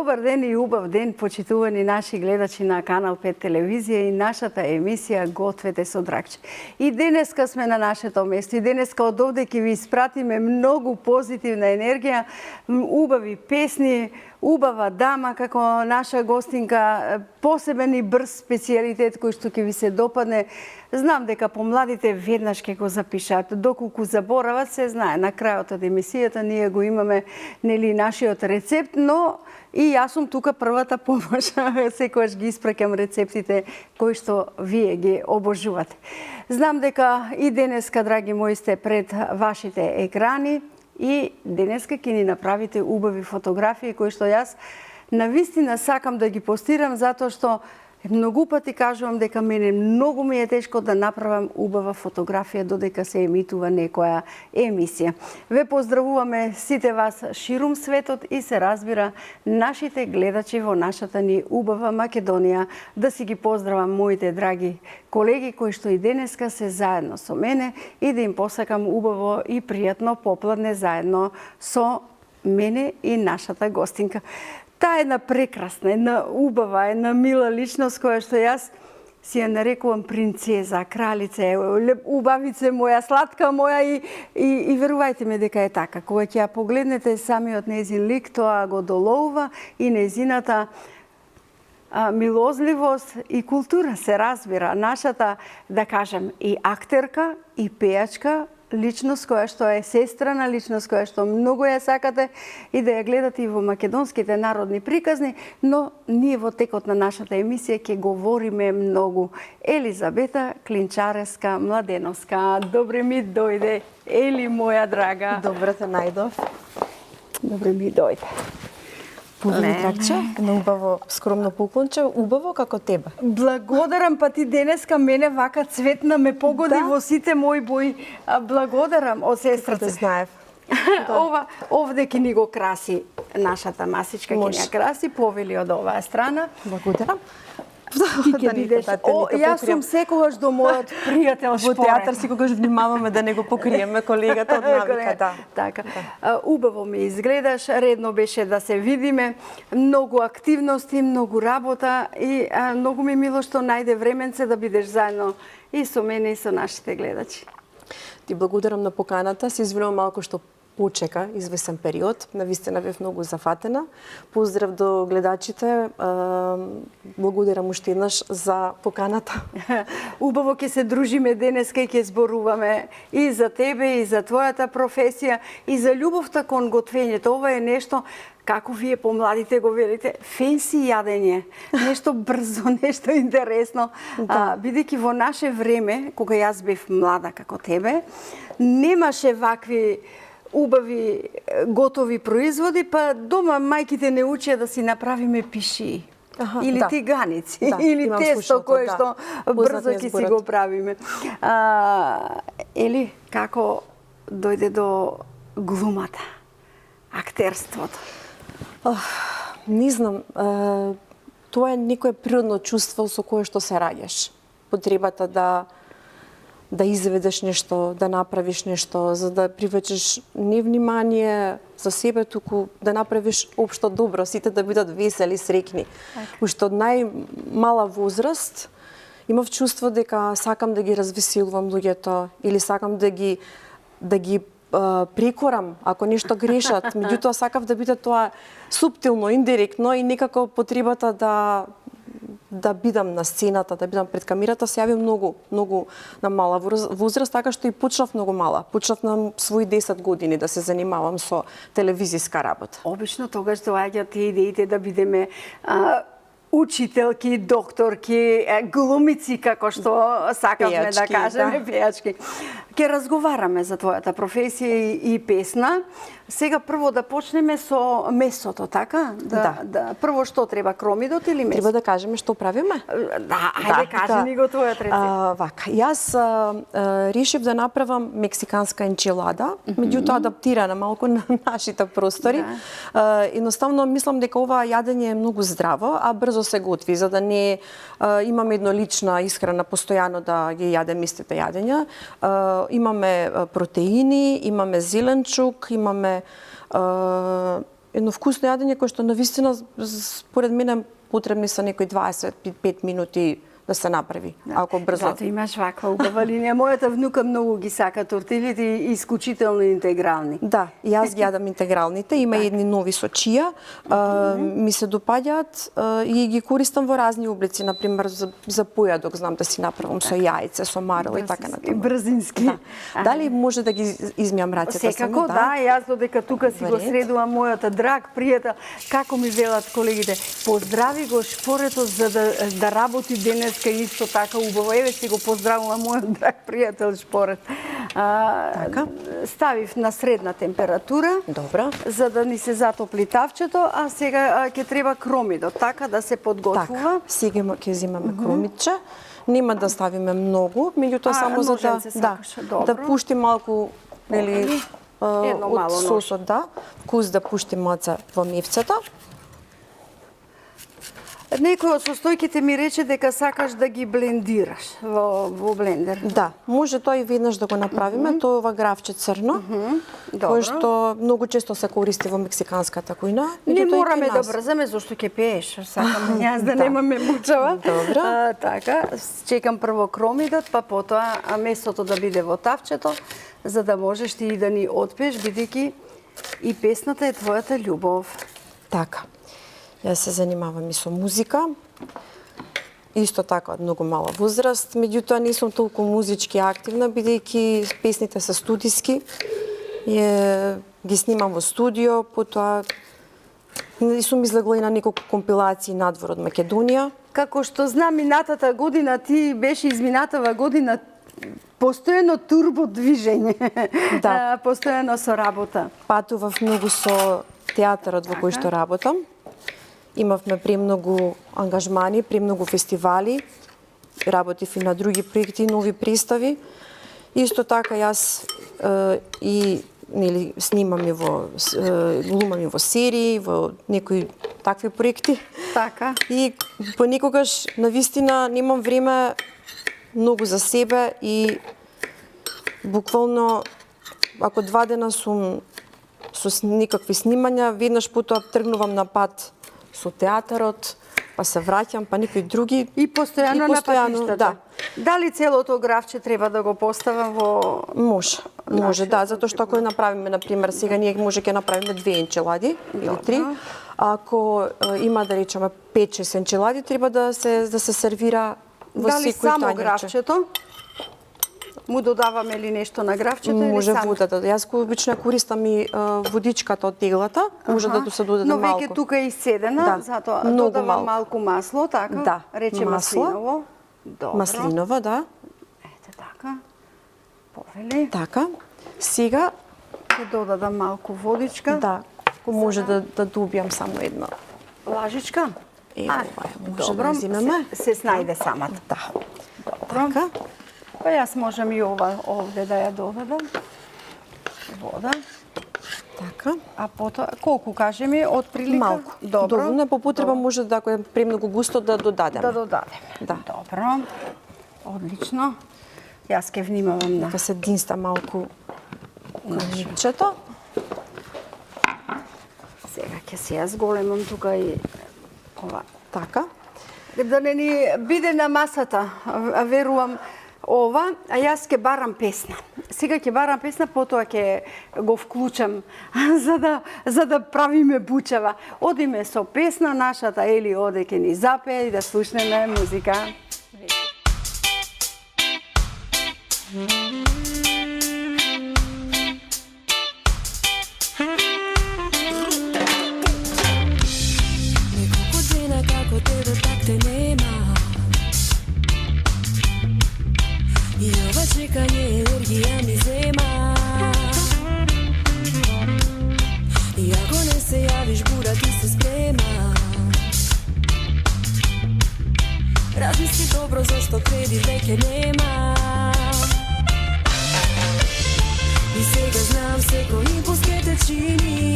Добар ден и убав ден, почитувани наши гледачи на Канал 5 телевизија и нашата емисија Гответе со Драгче. И денеска сме на нашето место, и денеска од овде ќе ви испратиме многу позитивна енергија, убави песни, убава дама како наша гостинка, посебен и брз специјалитет кој што ќе ви се допадне. Знам дека помладите веднаш ќе го запишат, доколку заборават, се знае, на крајот од емисијата ние го имаме нели нашиот рецепт, но и јас сум тука првата помош, секогаш ги испраќам рецептите кои што вие ги обожувате. Знам дека и денеска, драги мои, сте пред вашите екрани и денеска ќе ни направите убави фотографии кои што јас навистина сакам да ги постирам, затоа што многу пати кажувам дека мене многу ми е тешко да направам убава фотографија додека се емитува некоја емисија. Ве поздравуваме сите вас ширум светот и се разбира нашите гледачи во нашата ни убава Македонија. Да си ги поздравам моите драги колеги кои што и денеска се заедно со мене и да им посакам убаво и пријатно попладне заедно со мене и нашата гостинка. Таа една прекрасна, една убава, една мила личност која што јас си ја нарекувам принцеза, кралица, убавице моја, сладка моја и верувајте ме дека е така. Кога ќе ја погледнете самиот нејзин лик, тоа го долоува и нејзината милозливост и култура се разбира. Нашата, да кажем, и актерка, и пејачка, личност која што е сестрана, личност која што многу ја сакате и да ја гледате и во македонските народни приказни, но ние во текот на нашата емисија ќе говориме многу. Елизабета Клинчареска Младеновска, добре ми дојде, Ели моја драга. Добре те најдов. Добре ми дојде. Повели Драгче, на убаво скромно поклонче, убаво како тебе. Благодарам, па ти денеска мене вака цветна ме погоди во сите мои бои. Благодарам од сестрата. Знаев. Овде ќе ни го краси нашата масичка, ќе ни ја краси, повели од оваа страна. Благодарам. Јас сум секогаш до мојот пријател Шпорен. Во театар секогаш внимаваме да не го покриеме колегата од навика, да. Така. Убаво ми изгледаш, редно беше да се видиме, многу активности, многу работа и многу ми мило што најде временце да бидеш заедно и со мене и со нашите гледачи. Ти благодарам на поканата, се извинувам малку што почека извесен период. Навистина бев многу зафатена. Поздрав до гледачите. Благодарам уште еднаш за поканата. Убаво ќе се дружиме денеска и ќе зборуваме и за тебе, и за твојата професија, и за љубовта кон готвењето. Ова е нешто, како вие помладите го велите, фенси јадење. Нешто брзо, нешто интересно. Бидејќи во наше време, кога јас бев млада како тебе, немаше вакви убави готови производи, па дома мајките не учеа да си направиме пиши. Или тиганици, или тесто кое што брзо ќе си го правиме. Ели, како дојде до глумата, актерството? Не знам, тоа е некое природно чувство со кое што се раѓаш. Потребата да изведеш нешто, да направиш нешто, за да привлечеш не внимание за себе, туку да направиш општо добро, сите да бидат весели, среќни. Уште од најмала возраст имав чувство дека сакам да ги развеселувам луѓето или сакам да ги прекорам ако нешто грешат. Меѓутоа сакав да биде тоа суптилно, индиректно и некако потребата да бидам на сцената, да бидам пред камерата, се јави многу на мала возраст, така што и почнав многу мала. Почнав на своји 10 години да се занимавам со телевизиска работа. Обично тогаш доаѓаат и идеите да бидеме учителки, докторки, глумици, како што сакавме да кажеме, пејачки. Ке разговараме за твојата професија и песна. Сега прво да почнеме со месото, така? Прво што треба, кромидот или месо? Треба да кажеме што правиме? Да, ајде кажи ни го твојот рецепт. Вака, јас решив да направам мексиканска енчилада, меѓутоа адаптирана малку на нашите простори. Едноставно мислам дека ова јадење е многу здраво, а брзо се готви, за да не имаме еднолична исхрана постојано да ги јадеме истите јадења. Имаме протеини, имаме зеленчук, имаме едно вкусно јадење кое што навистина според мене потребни се некои 25 минути да се направи, ако брзо. Зато имаш ваква убава линија. Мојата внука многу ги сака тортилите и исклучително интегрални. Да, и јас ги јадам интегралните. Има и едни нови со чија. Ми се допаѓаат и ги користам во разни облици, например за појадок знам да си направам со јајце, со марел и така натаму. Брзински. Да. Дали може да ги измијам рацете Секако, сами? да, јас додека тука си го средувам мојата драг пријател, како ми велат колегите, поздрави го шпоретот за да работи денеска исто така убаво. Еве си го поздравувам мојот драг пријател шпорет. Така. Ставив на средна температура. Добро. За да ни се затопли тавчето, а сега ќе треба кромидот, така да се подготвува. Така, сега ќе земаме кромидче. Нема да ставиме многу, меѓутоа само за да пушти малку, нели, од сосот, да, вкус да пушти малце во мивцето. Некој од состојките ми рече дека сакаш да ги блендираш во блендер. Да, може тоа и веднаш да го направиме, тоа ова гравче црно, кој што многу често се користи во мексиканската кујна. Не мораме да брзаме, зашто ќе пееш, сакам јас да немаме мучава. Добро. Така, чекам прво кромидот, па потоа месото да биде во тавчето, за да можеш ти и да ни отпееш, бидејќи и песната е твојата љубов. Така. Јас се занимавам и со музика. Исто така од многу мала возраст, меѓутоа не сум толку музички активна, бидејќи песните се студиски. Ги снимам во студио, потоа сум излегла и на неколку компилации надвор од Македонија. Како што знам, минатата година ти беше изминатава година постојано турбо движење. Да. Постојано со работа. Патував многу со театарот во кој што работам. Имавме премногу ангажмани, премногу фестивали, работив и на други проекти, нови представи. Исто така јас снимам и глумам и во серии, во некои такви проекти. Така. И понекогаш навистина немам време многу за себе и буквално ако 2 дена сум со никакви снимања, веднаш потоа тргнувам на пат со театарот, па се враќам, па некои други. И постојано на патиштата. Да. Дали целото гравче треба да го поставам во... Може, да, затоа што ако направиме, например, сега ние може ќе направиме 2 енчелади или 3. Ако има, да речеме, 5-6 енчелади, треба да се сервира во секој тањерче. Дали само гравчето? Му додаваме ли нешто на гравчето или може само? водата. Јас обично користам и водичката од теглата, може да се додаде малку. Но веќе тука е иседена, затоа додавам малку масло, така? Да, рече маслиново. Добро. Маслиново, да. Ете така. Повели. Така. Сега ќе додадам малку водичка. Да. Може да добијам само една лажичка. Ова може да земеме. Се снајде самата. Да. Добро. Така. Па јас можам и ова овде да ја додадам. Вода. Така. А потоа, колку кажеме, од прилика? Малку. Добро. Доволно, по потреба може да, ако е премногу густо, да додадеме. Да додадеме. Да. Добро. Одлично. Јас ќе внимавам на... Нека се динста малку кромидчето. Сега ќе се ја зголемам тука и ова. Така. Да не ни биде на масата, верувам, ова, а јас ќе барам песна. Сега ќе барам песна, потоа ќе го вклучам за да правиме бучава. Одиме со песна, нашата Ели оде ќе ни запее и да слушнеме музика. Неколку дена како тебе пак те нема. И ова чекање енергија ми зема. И ако не се јавиш, бура ти се спрема. Размисли добро, зашто кредит веќе нема. И сега знам секој импулс ке те чини.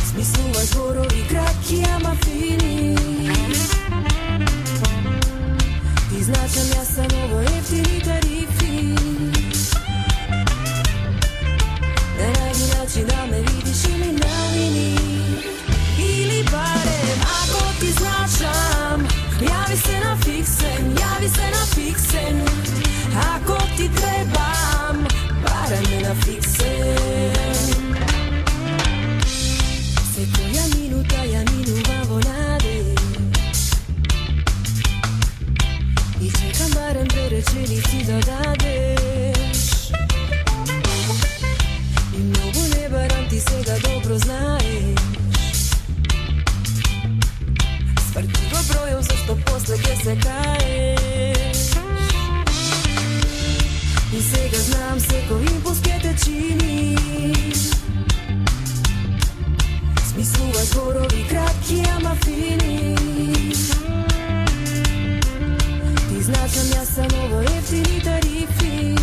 Смислуваш зборови кратки, ама фини. Ти значам јас само во ефтини тарифи. На најди начин да ме И чекам барем две реченици да дадеш. И многу не барам, ти сега добро знаеш. Свртиво бројам зашто после ке се каеш. И сега знам секој импулс ке те чини. Смислува зборови кратки ама фини. Ти значам јас само во ефтини тарифи.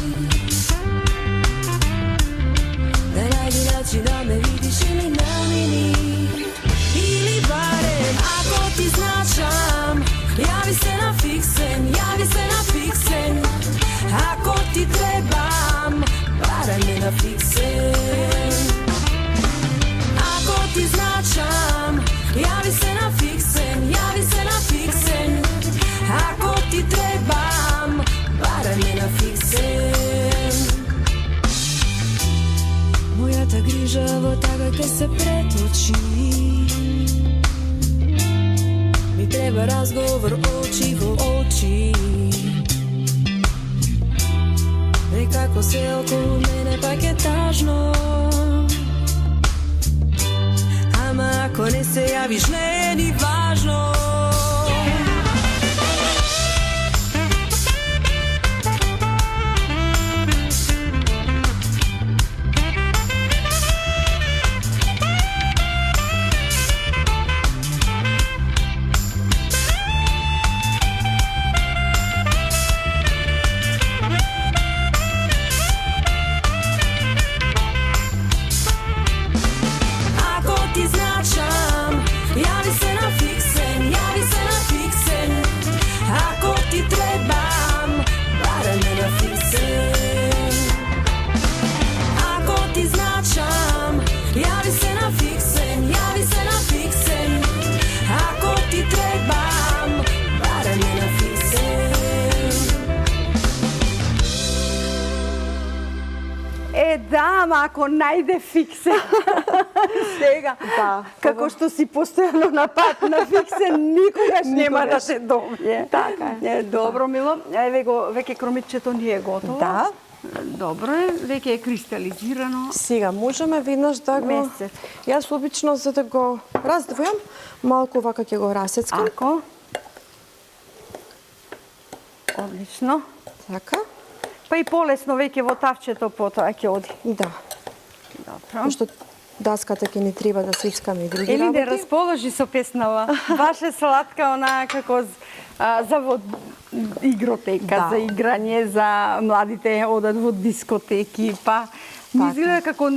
Да најди начин да ме видиш или намини. Или барем ако ти значам, јави се на фиксен, јави се на фиксен. Ако ти требам, барем ме на фиксен. Ако ти значам, јави се на фиксен, јави се на фиксен. Ако ти требам, барем ме на фиксен. Мојата грижа во тага ке се преточи. Ми треба разговор очи во очи. Некако се околу мене пак е тажно. Ама ако не се јавиш не е ни важно. Да, ама ако најде фиксен. Сега, Да, како што си постојано на пат на фиксен, никогаш нема да се добие. Така е. Добро, Мило. Еве го, веќе кромитчето ни е готово. Да. Добро е, веќе е кристализирано. Сега можеме веднаш да го... Месец. Јас обично за да го раздвојам, малку вака ќе го расецкам. Ако. Одлично. Така. Па и полесно веќе во тавчето потоа ќе оди. Да. Добро. Пошто даската ќе ни треба да свицкаме и други Или работи. да расположи со песнава. Баш е сладка, она како за во игротека, Да. за играње, за младите одат во дискотеки, па ми изгледа како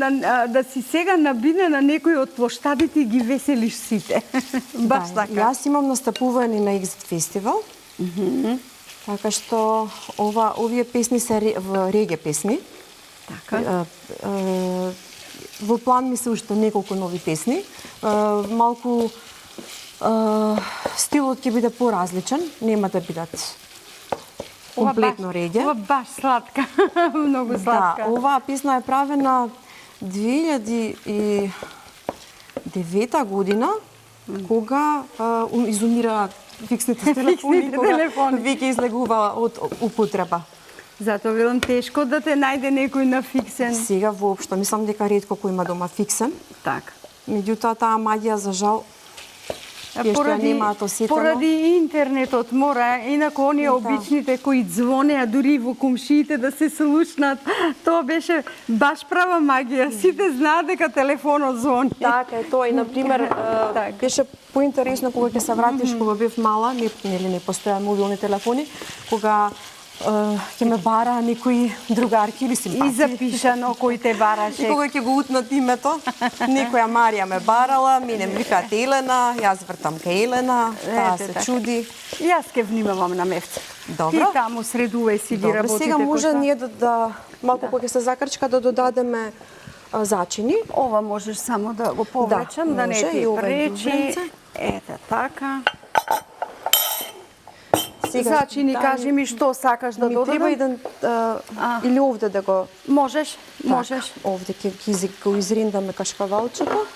да си сега набине на некој од плоштадите и ги веселиш сите. Баш Да, така. Јас имам настапување на Exit фестивал. Така што овие песни се реге песни. Така. Во план ми се уште неколку нови песни. Малку стилот ќе биде поразличен, нема да бидат комплетно реге. Ова баш сладка. Многу Да, сладка. оваа песна е правена 2009 година, кога изумира фиксните телефони, кога веќе излегува од употреба. Затоа велам тешко да те најде некој на фиксен. Сега воопшто, мислам дека ретко кој има дома фиксен. Така. Меѓутоа таа маѓија за жал тие што ја немаат осетено. Поради интернетот мора, инаку оние обичните кои звонеа дури во комшиите да се слушнат, тоа беше баш права магија. Сите знаат дека телефонот звони. Така е тоа и на пример беше поинтересно кога ќе се вратиш кога бев мала, не постоја мобилни телефони, кога ќе ме бара некои другарки или симпатии. И запишано кој те бараше. И кога ќе го утнат името, некоја Марија ме барала, мене ме викаат Елена, јас вртам ка Елена, таа се чуди. Јас ке внимавам на мевце. Добро. Ти таму средувај си ги работите. Сега може кој ние да малку кога ќе се закрчка да додадеме зачини. Ова можеш само да го повлечам, да не може, ти и ова е пречи. дубленце. Ете така. Сега, Зачини, кажи ми што сакаш да ми треба додадам. еден или овде да го Можеш, можеш. овде ќе го изриндаме кашкавалчето.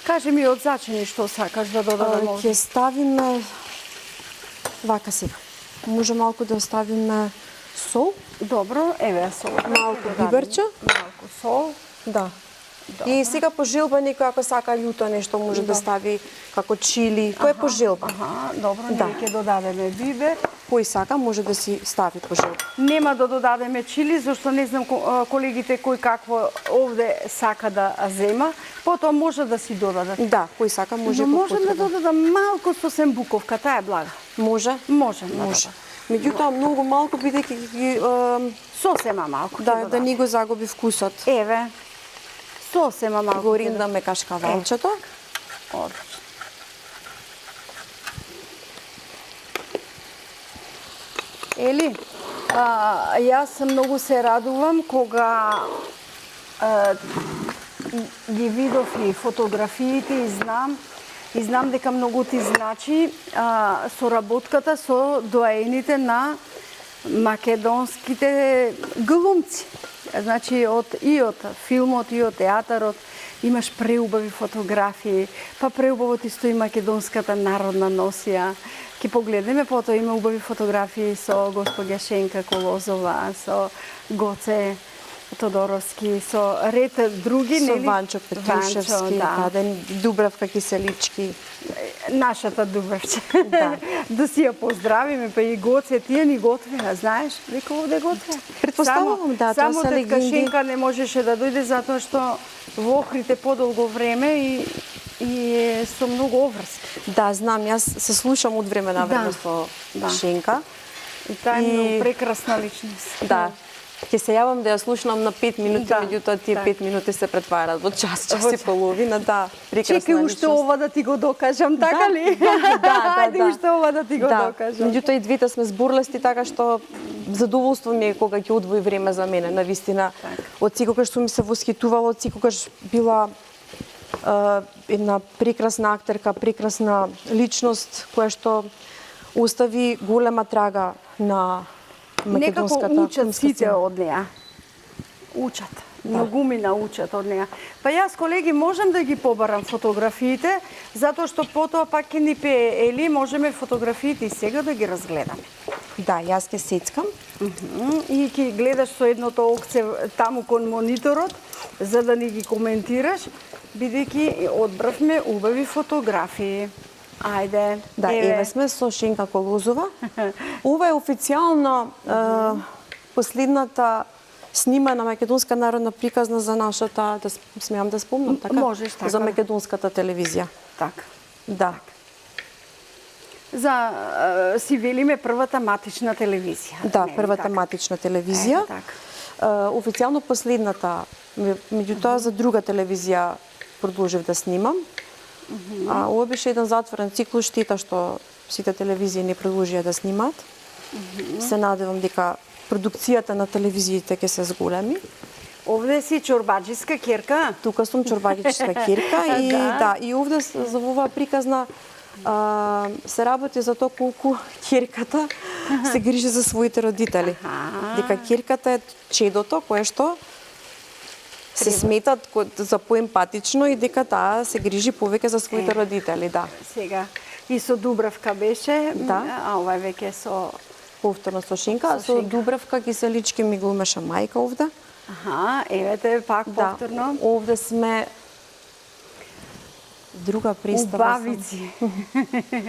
Кажи ми од зачини што сакаш да додадам овде. Ќе ставиме Вака сега. Може малку да оставиме сол, Добро, еве сол. малку биберче. Малку сол. Да. И сега по желба некој ако сака љуто нешто може да стави како чили. Тоа е по желба. Аха, добро, Да. ние ќе додадеме бибер. Кој сака може да си стави по желба. Нема да додадеме чили, зашто не знам колегите кој какво овде сака да зема. Потоа може да си додадат. Да, кој сака може Но по можем да потреба. додадам малку сосем буковка, таа е блага. Може? Можем да Може. додадам. Меѓутоа многу малку бидејќи ги Сосема малку. ќе да додадам. не го загуби вкусот. Еве. Сосема малку. Го ќе риндаме кашкавалчето. Одлично. Ели, јас многу се радувам кога ги видов и фотографиите и знам дека многу ти значи соработката со доаените на македонските глумци. Значи од филмот и од театарот имаш преубави фотографии, па преубаво ти стои македонската народна носија. Ке погледнеме, потоа има убави фотографии со господја Шенка Колозова, со Гоце Тодоровски, со ред други, Со нели? Ванчо Петрушевски, да. Дубравка Киселички. Нашата Дубравче. Да. Да си ја поздравиме, па и Гоце, тие ни готвеа, знаеш, дека овде готвеа. Претпоставувам, да, тоа само се тетка легенди. Шенка не можеше да дојде затоа што во Охрид е подолго време и е со многу обврски. Да, знам, јас се слушам од време на време Да, со да. Шенка. И таа е И- многу прекрасна личност. Да. Ќе се јавам да ја слушнам на 5 минути, Да, меѓутоа тие да. 5 минути се претварат во час, час Во и половина, да. Прекрасна Чекај уште личност. ова да ти го докажам, така Да, ли? да, Ајде уште ова да ти го да. докажам. Меѓутоа и двете сме зборлести, така што задоволство ми е кога ќе одвои време за мене, навистина. Од секогаш сум се восхитувала, од секогаш била една прекрасна актерка, прекрасна личност која што остави голема трага на Некако македонската учат филмска сите сцена. од неа. Учат. Многумина учат од неа. Па јас, колеги, можам да ги побарам фотографиите, затоа што потоа пак ќе ни пее Ели, можеме фотографиите и сега да ги разгледаме. Да, јас ќе сецкам. И ќе гледаш со едното окце таму кон мониторот, за да ни ги коментираш, бидејќи одбравме убави фотографии. Ајде. Да, еве сме со Шенка Колозова. Ова е официјално последната снимана македонска народна приказна за нашата, да смеам да спомнам, така? Можеш, така. За македонската телевизија. Така. Да. За си велиме првата матична телевизија. Да, Нели првата така? матична телевизија. Така. Официјално последната, меѓутоа за друга телевизија продолжив да снимам. Ова беше еден затворен циклус, штета што сите телевизии не продолжија да снимаат. Се надевам дека продукцијата на телевизиите ќе се зголеми. Овде си чорбаджиска керка. Тука сум чорбагичка кирка и Да. и овде за оваа приказна се работи за тоа колку кирката се грижи за своите родители. Дека кирката е чедото кое што се сметат за поемпатично и дека таа се грижи повеќе за своите родители, да. Сега. И со Дубравка беше, Да. а ова е веќе со... Повторно со Шенка, Со со Шенка. Дубравка Киселички ми глумеше мајка овде. Аха, еве те пак повторно. Овде сме друга представа. сам. Убавици.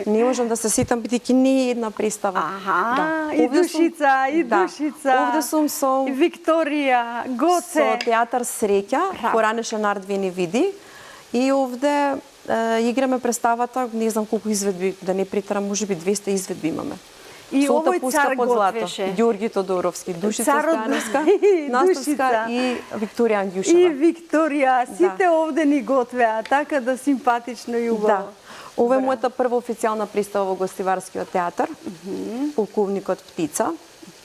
Не можам да се сетам бидејќи не е една представа. Аха, Да. и Овде сум- Душица, и да. Душица. Овде сум со И Викторија, Гоце. со театар Среќа, поранеше нард ви не види. И овде играме представата, не знам колку изведби, да не претерам, можеби 200 изведби имаме. И Солта овој пуска цар под злато. готвеше. Ѓорги Тодоровски, Душица Царот Стојановска, и Настовска Душица. и Викторија И Ангјушева. Викторија, сите овде ни готвеа, така да симпатично и убаво. Да. Ова е мојата прва официјална представа во Гостиварскиот театар, Полковникот Птица.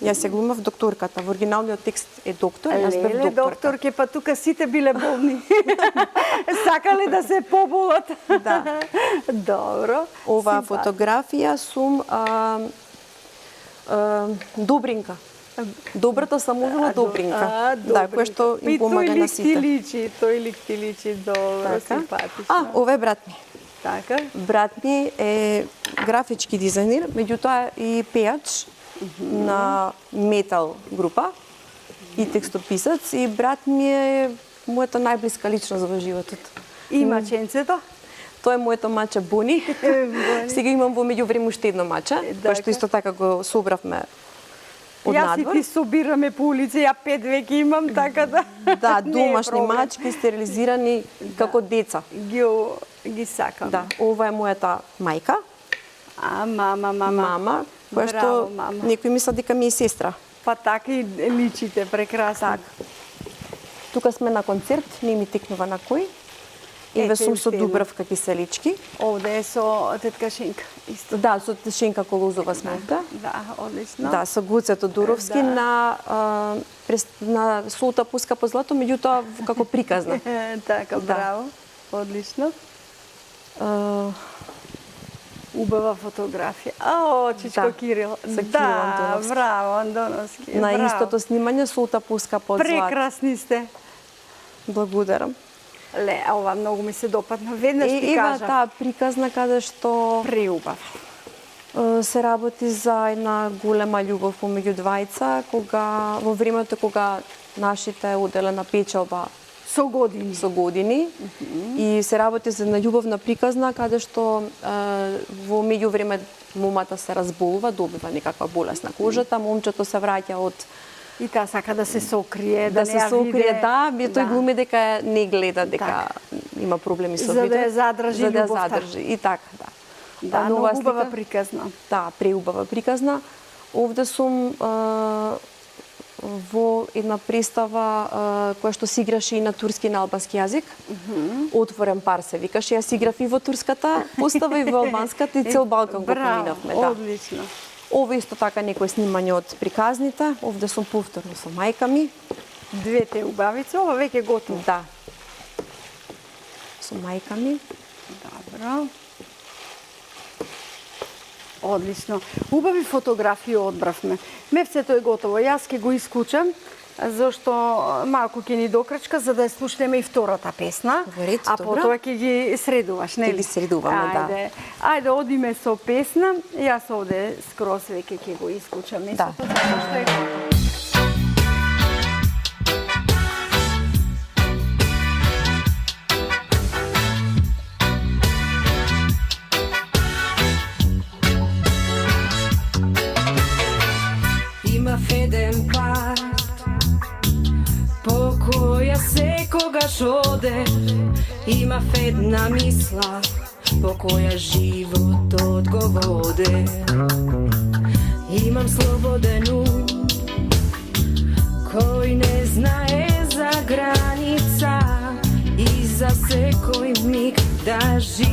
Јас се глумав докторката. Во оригиналниот текст е доктор, јас бев Леле, докторка. докторке, па тука сите биле болни. Сакале да се поболат. Да. Добро. Оваа симпатично. фотографија сум Добринка. Добрата самовила Добринка. Да, која што им помага на И тој сите. лик ти личи, добро, Така. симпатично. Ова е брат ми. Така. Брат ми е графички дизајнер, меѓутоа и пејач на метал група и текстописац, и брат ми е мојата најблиска личност во животот. И маченцето? Тоа е моето маче Бони. Сега имам во меѓувреме уште едно маче, кој што исто така го собравме од Јас и надвор. ти собираме по улица, ја 5 веќе имам, така да... Да, не е домашни проблем. мачки, стерилизирани како деца. Ги сакам. Да, ова е мојата мајка, А, мама. мама, која што Браво, мама. некој мисла дека ми е сестра. Па така и личите, прекрасно. Так. Тука сме на концерт, не ми текнува на кој. Еве Ете, сум со уште едно. Дубравка Киселички. Овде е со тетка Шенка. Исто. Да, со Тешенка Колузова сме овде. Да, одлично. Да, со Гуце Тодоровски Да. на Солта пуска по злато, меѓутоа како приказна. Така, Да. браво. Одлично. А, Убава фотографија. О, Чичко Да, Кирил. со Кирил Да, Антоновски. браво, Антоновски. на браво. истото снимање Солта пуска по злато. Прекрасни сте. Благодарам. Ле, ова многу ми се допадна. Веднаш ти Ева кажа. таа приказна каде што Преубав. се работи за една голема љубов помеѓу двајца, кога во времето кога нашите оделена печалба Со години. со години и се работи за една љубовна приказна каде што во меѓувреме момата се разболува, добива некаква болест на кожата, момчето се враќа од И таа сака да се сокрие, да не се ја сокрие, виде. да, тој глуми дека не гледа дека има проблеми со За да видот, ја задржи за да ја љубовта. задржи и така, да. Да, А многу нова убава слика- приказна. Да, преубава приказна. Овде сум во една представа која што се играше и на турски и на албански јазик. Отворен пар се викаше. Јас играв и во турската постава и во албанската и цел Балкан го поминавме. Да. Одлично. Ова исто така некој снимање од приказните. Овде сум повторно со мајка ми. Двете убавици, ова веќе готово. Да. Со мајка ми. Добро. Одлично. Убави фотографии одбравме. Мевцето е готово. Јас ќе го исклучам, зашто малку ќе ни докрачка, за да ја слушнеме и втората песна. Во ред, а добро. потоа ќе ги средуваш, нели? Ќе ги средуваме, да. Ајде, ајде одиме со песна. Јас овде скроз веќе ќе го исклучам Да. местото, затоа што е готово. Имав еден пар по која секогаш оде. Имав една мисла по која животот го воде. Имам слободен ум кој не знае за граница и за секој миг да живеам.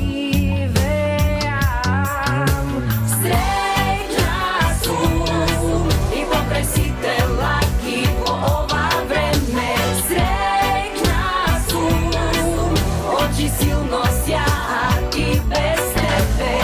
Среќна сум и покрај сите лаки во ова време. Среќна сум, очи силно сјаат и без тебе.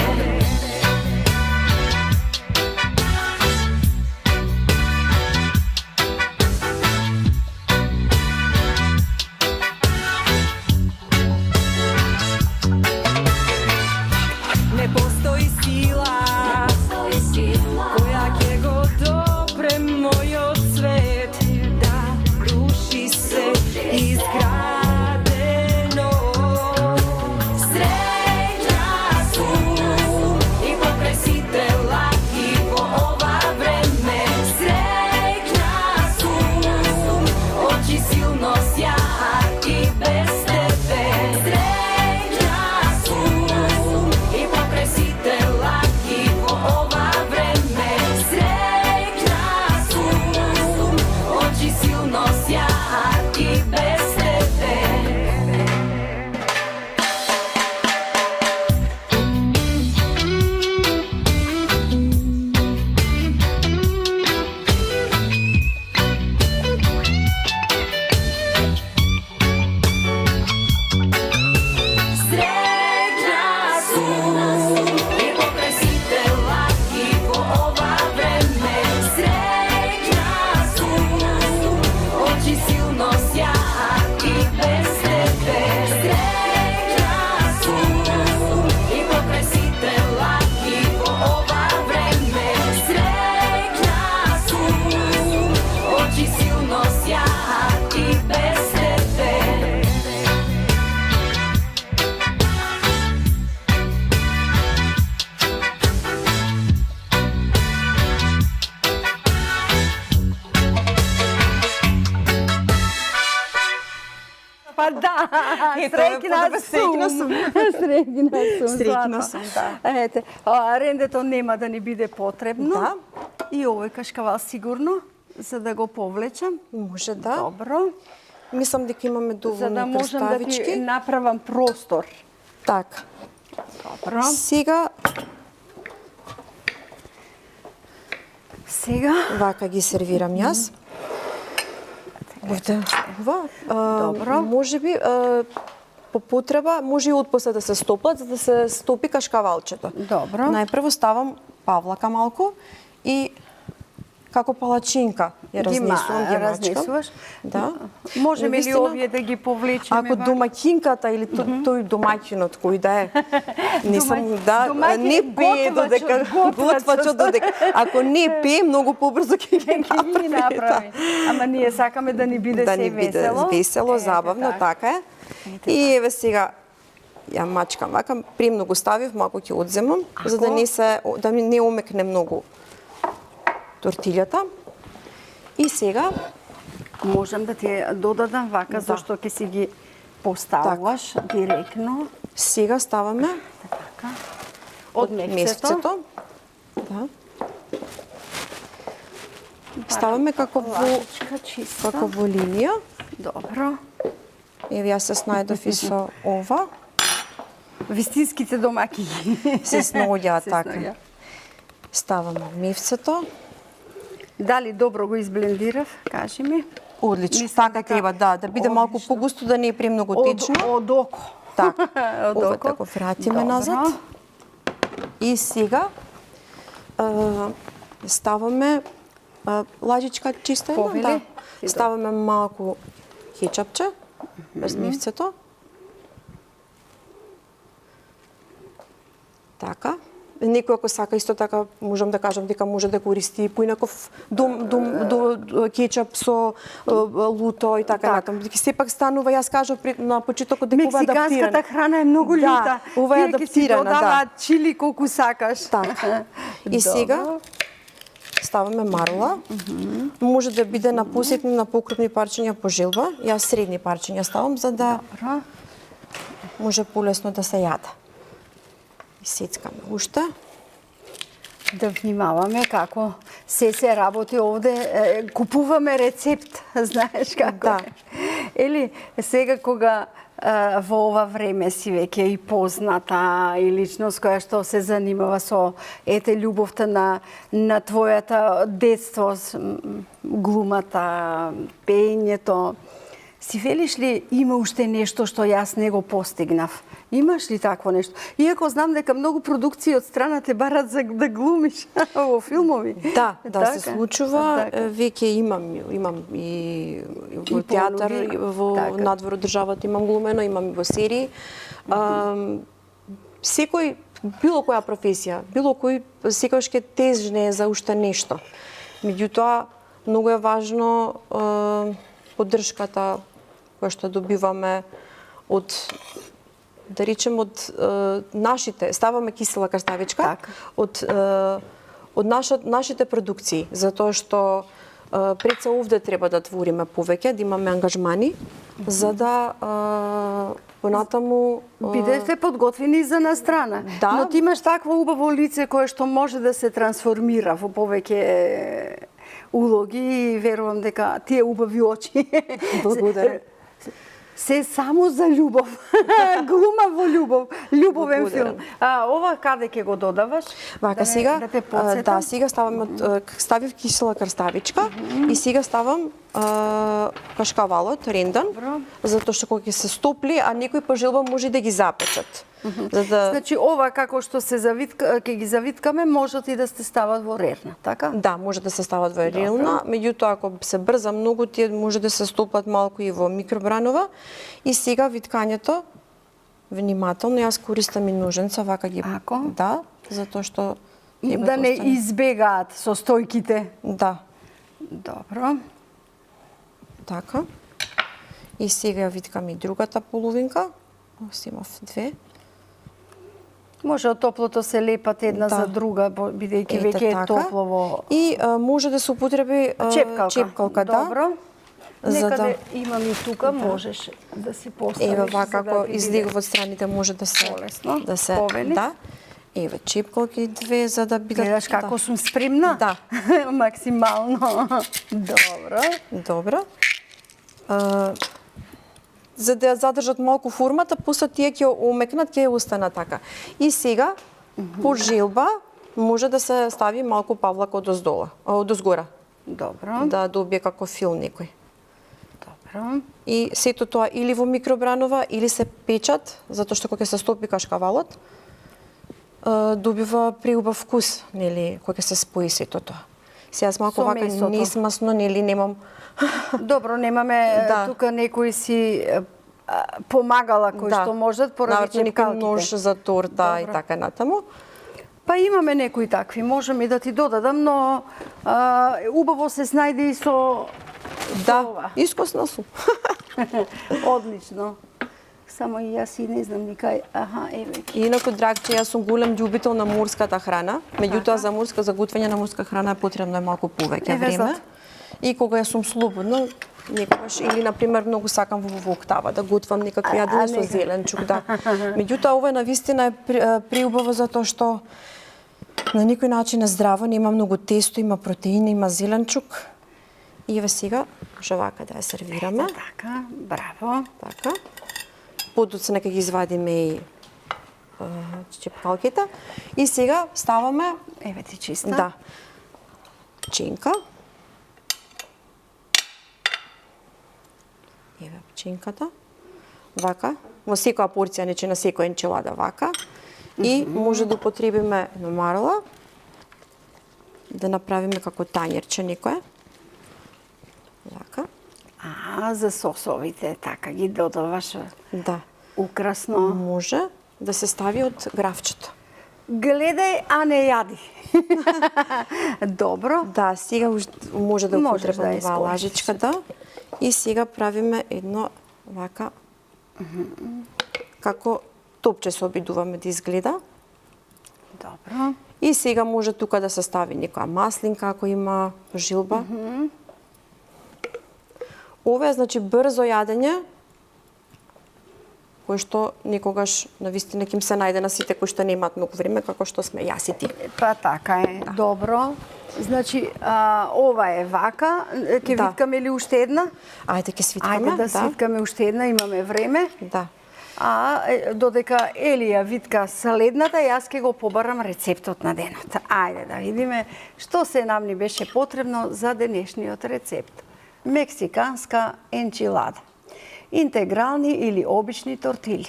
Да, Ето, среќна среќна сум. сум. Среќна сум. Среќна стварно. сум, да. Ете, рендето нема да ни биде потребно. Да. И овој кашкавал сигурно, за да го повлечам. Може да. Добро. Мислам дека имаме За доволно да можам да ти краставички. направам простор. Така. Добро. Сега Вака ги сервирам јас. Овде ова. Добро. Можеби по потреба може и отпосле да се стоплат, за да се стопи кашкавалчето. Добро. Најпрво ставам павлака малку и како палачинка ја разнесувам, ги мачкам. разнесуваш. Да. Можеме ли Навистина, овие да ги повлечеме? Ако домаќинката или тој домаќинот кој да е, не сум Домаќин не пее додека готвачот додека. Ако не пее, многу побрзо ќе ги ги направи. Ама ние сакаме да ни биде да се ни биде весело. весело, забавно, така е. И еве сега ја мачкам вака, премногу го ставив, малку ќе одземам, за да не омекне многу тортилјата. И сега Можам да ти ја додадам вака, зашто ќе си ги поставуваш директно. Сега ставаме Така. Од месецето. месецето. Да. Ставаме како Лачичка, чиста. во линија. Добро. Еве јас се снајдов и со ова. Вистинските домаќини. Се снаоѓаат Се така. снаоѓа. Ставаме мивцето. Дали добро го изблендирав, кажи ми. Одлично. Мислам Така дека треба, да биде малку одлично. погусто, да не е премногу течно. Од око. Така. Од Ова око. да го вратиме Добро. назад. И сега ставаме лажичка чиста една, Повели? да. И Ставаме малку кетчапче без мивцето. Така. Некој ако сака исто така, можам да кажам дека може да користи поинаков кетчап со луто и така натаму. Дека сепак станува, јас кажав на почетокот дека ова е адаптирано. Мексиканската храна е многу љута. Да, ова е Тие ќе си адаптирана, да. додаваат чили колку сакаш. Така. И сега ставаме марула. Може да биде на поситни, на покрупни парчиња по желба. Јас средни парчиња ставам за да Добро. може полесно да се јаде. И сецкаме уште. Да внимаваме како се работи овде. Купуваме рецепт, знаеш како Да. е. Или сега кога во ова време си веќе и позната и личност која што се занимава со љубовта на твојата детство, глумата, пеењето. Си велиш ли има уште нешто што јас не го постигнав? Имаш ли такво нешто? Иако знам дека многу продукции од страна те барат за да глумиш во филмови. Да, Така? се случува. Така. Веќе имам и во театар, понуди. и во Така. надвор од државата имам глумено, имам и во серии. Секој, било која професија, било кој секојаш ќе тежне за уште нешто. Меѓутоа, многу е важно поддршката која што добиваме од, да речем, од нашите, ставаме кисела краставичка, Така. од нашите продукции, затоа што пред се овде треба да твориме повеќе, да имаме ангажмани, за да понатаму Бидете подготвени за настрана. Да. Но ти имаш такво убаво лице кое што може да се трансформира во повеќе улоги и верувам дека тие убави очи. Благодарам. Се само за љубов. Глума во љубов. Љубовен Благодарам. филм. Ова каде ќе го додаваш? Вака сега, Да те подсетам. да, сега ставам ставив кисела краставичка и сега ставам кашкавалот рендан, Добро. затоа што кога ќе се стопли, а некој по желба може да ги запечат. За да Значи ова како што се завитка, ќе ги завиткаме, можат и да се стават во рерна, така? да, може да се стават во релна, меѓутоа ако се брза многу, тие може да се стопат малку и во микробранова. И сега виткањето внимателно, јас користам и ноженца, вака ги Ако? да, затоа што треба Да не остане. избегаат состојките. Да, Добро. така. И сега ја виткам и другата половинка. Ос имав две. Може од топлото се лепат една Да. за друга, бидејќи Ете веќе е така. топло во И може да се употреби чепкалка. чепкалка, да. Добро. Некаде имам и тука, можеш да си поставиш. Ева вака, за да ако ти излегува биде од страните може да се полесно, да се повели. да. Еве чипкалки две за да бидат. Гледаш како сум спремна? Да. Максимално. Добро. Добро. За да задржат малку формата, после тие ќе омекнат, ќе остана така. И сега по желба може да се стави малку павлак од озгора. Добро. Да добие како фил некој. Добро. И сето тоа или во микробранова, или се печат, затоа што кога ќе се стопи кашкавалот, добива преубав вкус, нели, кога ќе се спои сето тоа. Сега малку Со вака месото. несмасно, нели, немам Добро, немаме Да. тука некои си помагала кои што можат поради навртно некој чепкалките. нож за торта и Добро. така натаму. Па имаме некои такви, можам и да ти додадам, но убаво се снајде и со ова. Да, искусна сум. Одлично. Само и јас и не знам никај. Аха, еве. И инаку, драгче, јас сум голем љубител на морската храна. Меѓутоа, за готвење на морска храна е потребно е малку повеќе Еве време. зато. И кога ја сум слободна, некогаш или на пример многу сакам во октава да готвам некакви јадења со зеленчук, да. Меѓутоа, ова навистина е преубаво затоа што на некој начин е здраво, нема многу тесто, има протеини, има зеленчук. И еве сега може вака да ја сервираме. Така, браво. Така. Подоцна нека ги извадиме и чепкалките. И сега ставаме, Еве ти чиста. да, пченка. Еве пченката. Вака. Во секоја порција, нече на секоја енчилада вака. И може да употребиме едно марла. Да направиме како тањерче некое. Вака. За сосовите, така ги додаваш Да. украсно. Може да се стави од графчето. Гледај, а не јади. Добро. Да, сега може да Можеш да употребам ја оваа искористиш. лажичката. И сега правиме едно вака како топче се обидуваме да изгледа. Добро. И сега може тука да се стави некоја маслинка ако има жилба. Ова е значи брзо јадење кој што некогаш навистина ќе им се најде на сите кои што немаат многу време како што сме јас и ти. Па така е. Добро. Значи, ова е вака. Ќе Да. виткаме ли уште една? Ајде ќе свиткаме. Ајде да свиткаме уште една, имаме време. Да. Додека Елија витка следната, јас ќе го побарам рецептот на денот. Ајде да видиме што се нам ни беше потребно за денешниот рецепт. Мексиканска енчилада. Интегрални или обични тортили.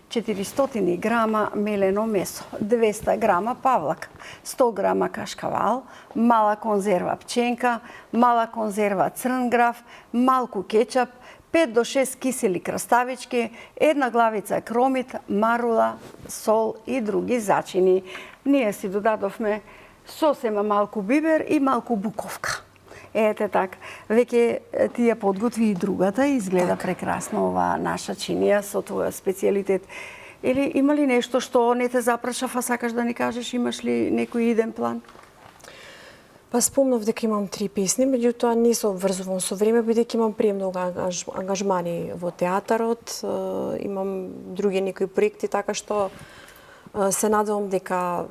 400 грама мелено месо, 200 грама павлак, 100 грама кашкавал, мала конзерва пченка, мала конзерва црн граф, малку кетчап, 5 до 6 кисели краставички, една главица кромит, марула, сол и други зачини. Ние си додадовме сосема малку бибер и малку буковка. Ете така, веќе ти ја подготви и другата, изгледа прекрасно ова наша чинија со твоја специјалитет. Или има ли нешто што не те запрашав, а сакаш да ни кажеш, имаш ли некој иден план? Па спомнав дека имам 3 песни, меѓутоа не се обврзувам со време, бидејќи имам премногу ангажмани во театарот, имам други некои проекти, така што се надевам дека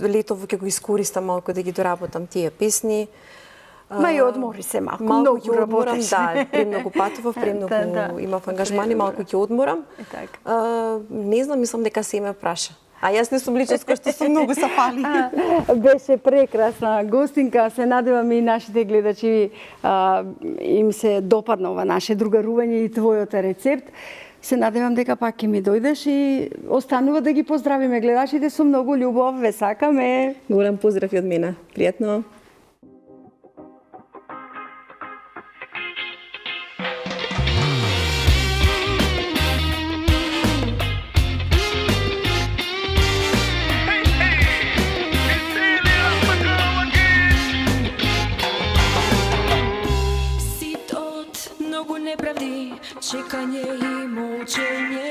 летово ќе го искористам малку да ги доработам тие песни. Ма и одмори се малку, Малку многу ќе одморам, работиш. да, премногу патував, премногу имав ангажмани, малку ќе одморам. Не знам, мислам дека се ме праша. А јас не сум личност која што сум многу се фали. Беше прекрасна гостинка, се надевам и нашите гледачи им се допадна ова наше другарување и твојот рецепт. Се надевам дека пак ќе ми дојдеш и останува да ги поздравиме гледачите со многу љубов. Ве сакаме. Голем поздрав и од мене. Пријатно. Сит од многу неправди, чекање и молчење.